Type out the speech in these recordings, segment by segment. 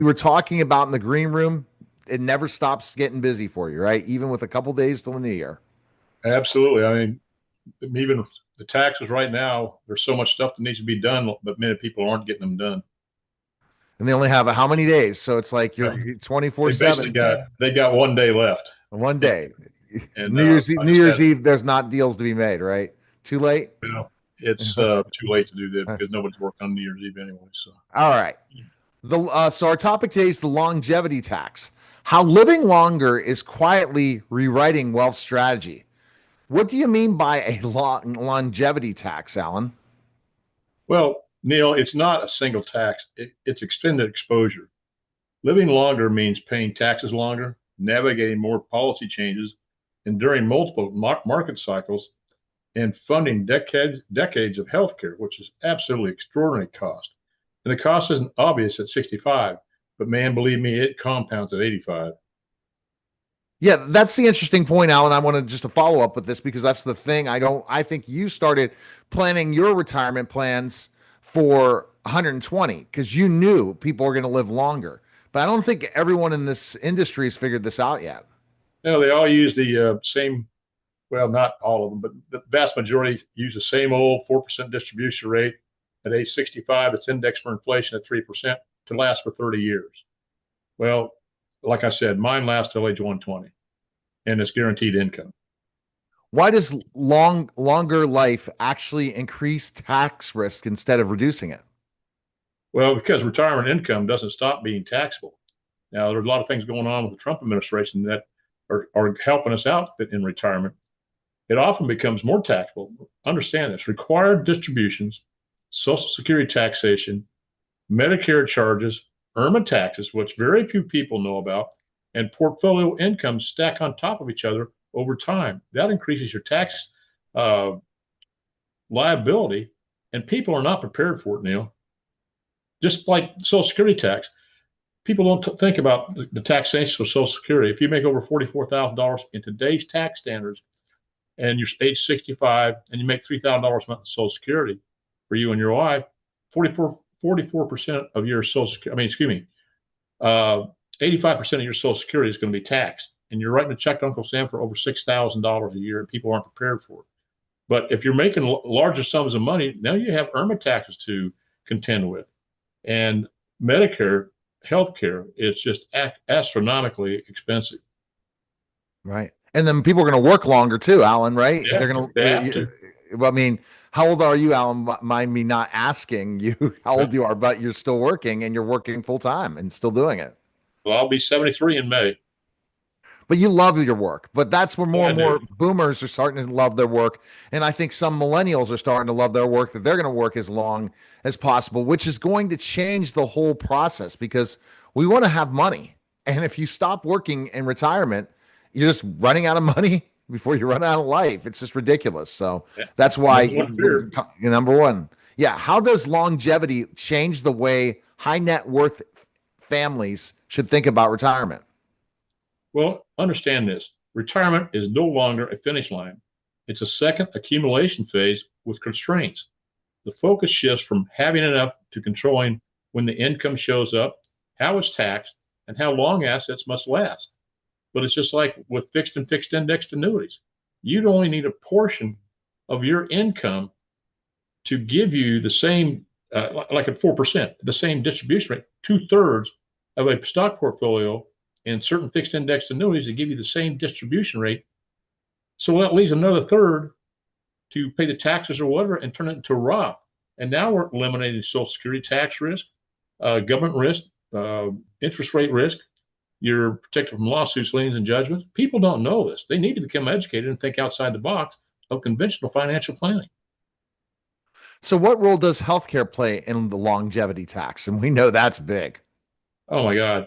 we were talking about in the green room, it never stops getting busy for you, right? Even with a couple days till the new year. Absolutely. I mean, even the taxes right now, there's so much stuff that needs to be done, but many people aren't getting them done. And they only have how many days? So it's like Yeah. you're They basically 24/7. got one day left, One and, day. and New Year's Eve, I New just had Year's Eve, there's not deals to be made, right? Too late. it's too late to do that because nobody's working on New Year's Eve anyway. So All right. So our topic today is the longevity tax. How living longer is quietly rewriting wealth strategy. What do you mean by a longevity tax, Alan? well, Neil, it's not a single tax. It's extended exposure. Living longer means paying taxes longer, navigating more policy changes, enduring multiple market cycles, and funding decades of healthcare, which is absolutely extraordinary cost. And the cost isn't obvious at 65, but man, believe me, it compounds at 85. Yeah, that's the interesting point, Alan. I want to just to follow up with this because that's the thing. I think you started planning your retirement plans for 120 because you knew people were going to live longer. But I don't think everyone in this industry has figured this out yet. They all use the same, well, not all of them, but the vast majority use the same old 4% distribution rate at age 65. It's indexed for inflation at 3% to last for 30 years. Well, like I said, mine lasts till age 120 and it's guaranteed income. Why does longer life actually increase tax risk instead of reducing it? Well, because retirement income doesn't stop being taxable. Now, there's a lot of things going on with the Trump administration that are helping us out in retirement. It often becomes more taxable. Understand this: required distributions, Social Security taxation, Medicare charges, IRMA taxes, which very few people know about, and portfolio income stack on top of each other over time. That increases your tax uh, liability, and people are not prepared for it, Neil. Just like Social Security tax, people don't think about the taxation of Social Security. If you make over $44,000 in today's tax standards, and you're age 65 and you make $3,000 a month in Social Security for you and your wife, 44% of your Social Security, I mean, excuse me, 85% of your Social Security is going to be taxed. And you're writing a check to Uncle Sam for over $6,000 a year, and people aren't prepared for it. But if you're making larger sums of money, now you have IRMA taxes to contend with. And Medicare healthcare is just astronomically expensive. Right. And then people are going to work longer too, Alan, right? Yeah, They're going they have to, to. well, I mean, how old are you, Alan? Mind me not asking you how old you are, but you're still working and you're working full time and still doing it. Well, I'll be 73 in May. But you love your work. But that's where more Yeah, I and do. more boomers are starting to love their work. And I think some millennials are starting to love their work, that they're going to work as long as possible, which is going to change the whole process because we want to have money. And if you stop working in retirement, you're just running out of money before you run out of life. It's just ridiculous. So Yeah. that's why Number one fear. number one. Yeah. How does longevity change the way high net worth families should think about retirement? Well, understand this: retirement is no longer a finish line. It's a second accumulation phase with constraints. The focus shifts from having enough to controlling when the income shows up, how it's taxed, and how long assets must last. But it's just like with fixed and fixed indexed annuities. You'd only need a portion of your income to give you the same, like at 4%, the same distribution rate, 2/3 of a stock portfolio in certain fixed indexed annuities that give you the same distribution rate. So that leaves another third to pay the taxes or whatever and turn it into a Roth. And now we're eliminating Social Security tax risk, government risk, interest rate risk. You're protected from lawsuits, liens, and judgments. People don't know this. They need to become educated and think outside the box of conventional financial planning. So, what role does healthcare play in the longevity tax? And we know that's big. Oh my God.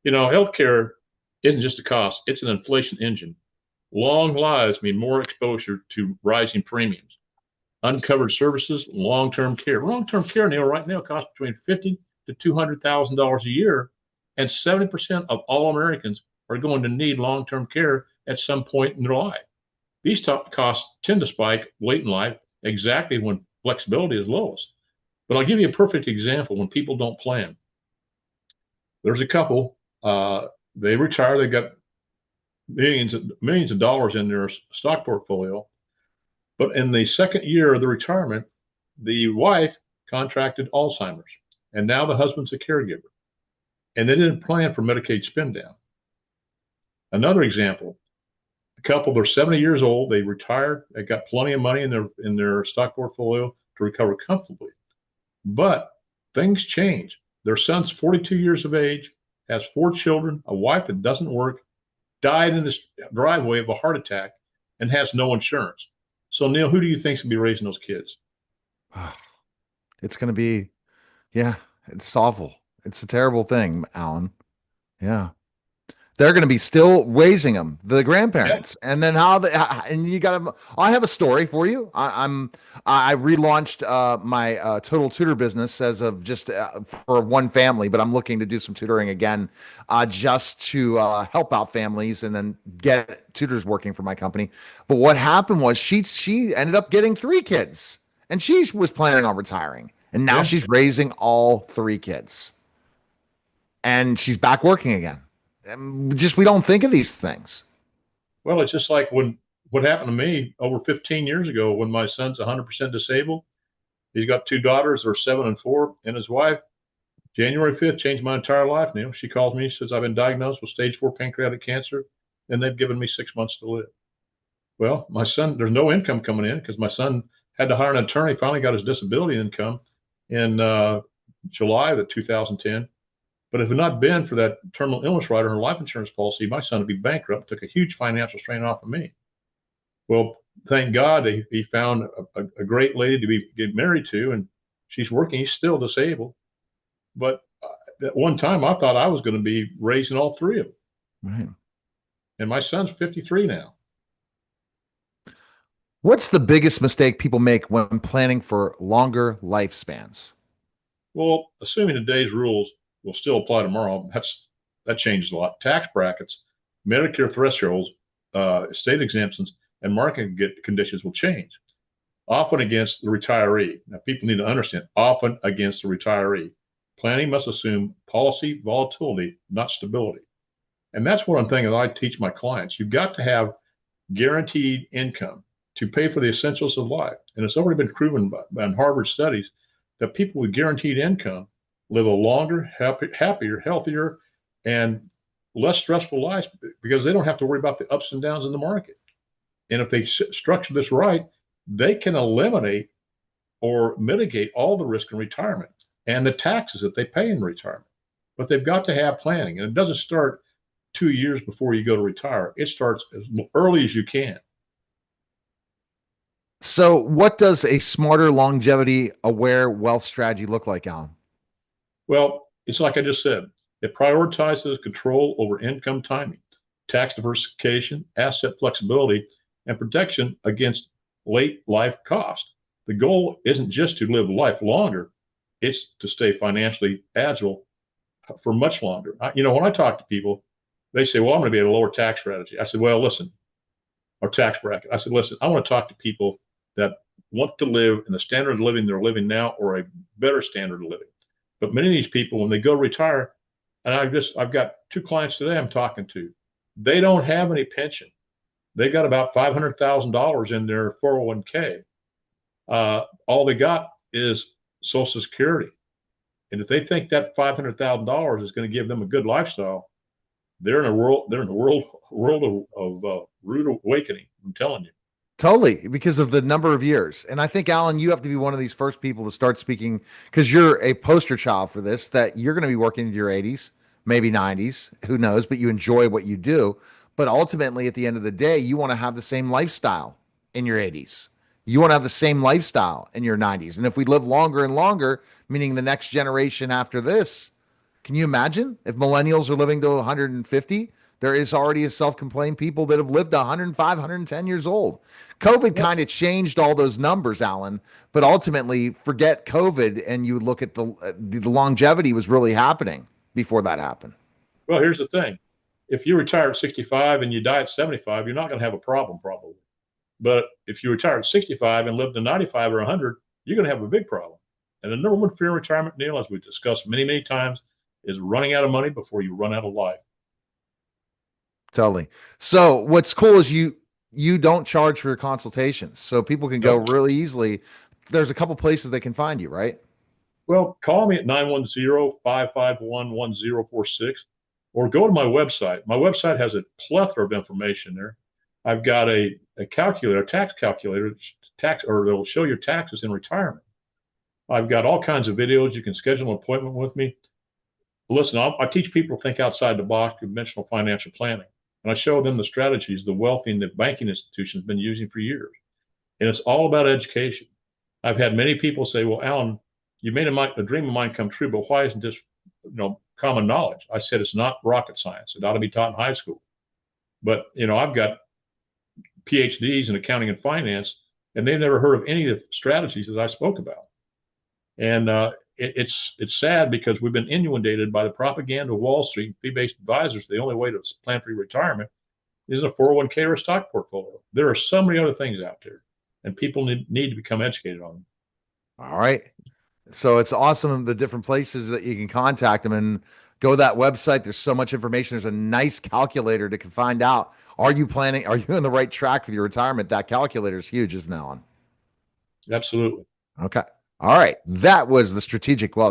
Healthcare isn't just a cost, it's an inflation engine. Long lives mean more exposure to rising premiums. Uncovered services, long-term care. Long-term care, Neil, right now costs between $50 to $200,000 a year, and 70% of all Americans are going to need long-term care at some point in their life. These top costs tend to spike late in life, exactly when flexibility is lowest. But I'll give you a perfect example when people don't plan. There's a couple. They retire. They got millions of dollars in their stock portfolio. But in the second year of the retirement, the wife contracted Alzheimer's, and now the husband's a caregiver, and they didn't plan for Medicaid spend down. Another example, a couple, they're 70 years old, they retired, they got plenty of money in their stock portfolio to recover comfortably. But things change. Their son's 42 years of age, has 4 children, a wife that doesn't work, died in his driveway of a heart attack, and has no insurance. So, Neil, who do you think should be raising those kids? It's going to be, yeah, it's awful. It's a terrible thing, Alan. Yeah. They're going to be still raising them, the grandparents, and then and you got to. I have a story for you. I relaunched my total tutor business as of just for one family, but I'm looking to do some tutoring again, just to help out families and then get tutors working for my company. But what happened was she ended up getting 3 kids, and she was planning on retiring, and now she's raising all 3 kids, and she's back working again. Just we don't think of these things. Well, it's just like what happened to me over 15 years ago when my son's 100% disabled. He's got 2 daughters, they're 7 and 4, and his wife, January 5th, changed my entire life, Neil. She calls me, says I've been diagnosed with stage 4 pancreatic cancer, and they've given me 6 months to live. Well, my son, there's no income coming in because my son had to hire an attorney, finally got his disability income in July of 2010. But if it had not been for that terminal illness rider and her life insurance policy, my son would be bankrupt, took a huge financial strain off of me. Well, thank God he found a great lady to get married to, and she's working. He's still disabled. But at one time, I thought I was going to be raising all 3 of them. Right. And my son's 53 now. What's the biggest mistake people make when planning for longer lifespans? Well, assuming today's rules will still apply tomorrow, that changes a lot. Tax brackets, Medicare thresholds, state exemptions, and market conditions will change, often against the retiree. Now, people need to understand, often against the retiree. Planning must assume policy volatility, not stability. And that's one thing that I teach my clients. You've got to have guaranteed income to pay for the essentials of life. And it's already been proven by Harvard studies that people with guaranteed income live a longer, happier, healthier, and less stressful lives because they don't have to worry about the ups and downs in the market. And if they structure this right, they can eliminate or mitigate all the risk in retirement and the taxes that they pay in retirement. But they've got to have planning. And it doesn't start 2 years before you go to retire. It starts as early as you can. So what does a smarter, longevity-aware wealth strategy look like, Alan? Well, it's like I just said. It prioritizes control over income timing, tax diversification, asset flexibility, and protection against late life cost. The goal isn't just to live life longer, it's to stay financially agile for much longer. When I talk to people, they say, well, I'm going to be at a lower tax strategy. I said, well, listen, or tax bracket. I said, listen, I want to talk to people that want to live in the standard of living they're living now or a better standard of living. But many of these people, when they go retire, and I've got 2 clients today I'm talking to, they don't have any pension. They got about $500,000 in their 401k. All they got is Social Security. And if they think that $500,000 is going to give them a good lifestyle, they're in a world of rude awakening. I'm telling you. Totally, because of the number of years. And I think, Alan, you have to be one of these first people to start speaking, because you're a poster child for this, that you're going to be working into your 80s, maybe 90s, who knows, but you enjoy what you do. But ultimately, at the end of the day, you want to have the same lifestyle in your 80s. You want to have the same lifestyle in your 90s. And if we live longer and longer, meaning the next generation after this, can you imagine if millennials are living to 150? There is already a self-complained people that have lived 105, 110 years old. COVID kind of changed all those numbers, Alan, but ultimately forget COVID and you look at the longevity was really happening before that happened. Well, here's the thing. If you retire at 65 and you die at 75, you're not going to have a problem probably. But if you retire at 65 and live to 95 or 100, you're going to have a big problem. And the number one fear in retirement, Neil, as we've discussed many, many times, is running out of money before you run out of life. Totally. So what's cool is you don't charge for your consultations, so people can go Nope. really easily. There's a couple places they can find you, right? Well, call me at 910-551-1046 or go to my website. My website has a plethora of information there. I've got a calculator, a tax calculator, or it'll show your taxes in retirement. I've got all kinds of videos. You can schedule an appointment with me. Listen, I teach people to think outside the box, conventional financial planning. And I show them the strategies the wealthy and the banking institution has been using for years. And it's all about education. I've had many people say, well, Alan, you made a dream of mine come true, but why isn't this, common knowledge? I said, it's not rocket science. It ought to be taught in high school. But, I've got PhDs in accounting and finance, and they've never heard of any of the strategies that I spoke about. And it's sad because we've been inundated by the propaganda of Wall Street, fee-based advisors. The only way to plan for your retirement is a 401k or a stock portfolio. There are so many other things out there, and people need to become educated on them. All right. So it's awesome the different places that you can contact them and go to that website. There's so much information. There's a nice calculator to find out. Are you on the right track with your retirement? That calculator is huge, isn't it, Alan? Absolutely. Okay. All right. That was the Strategic Wealth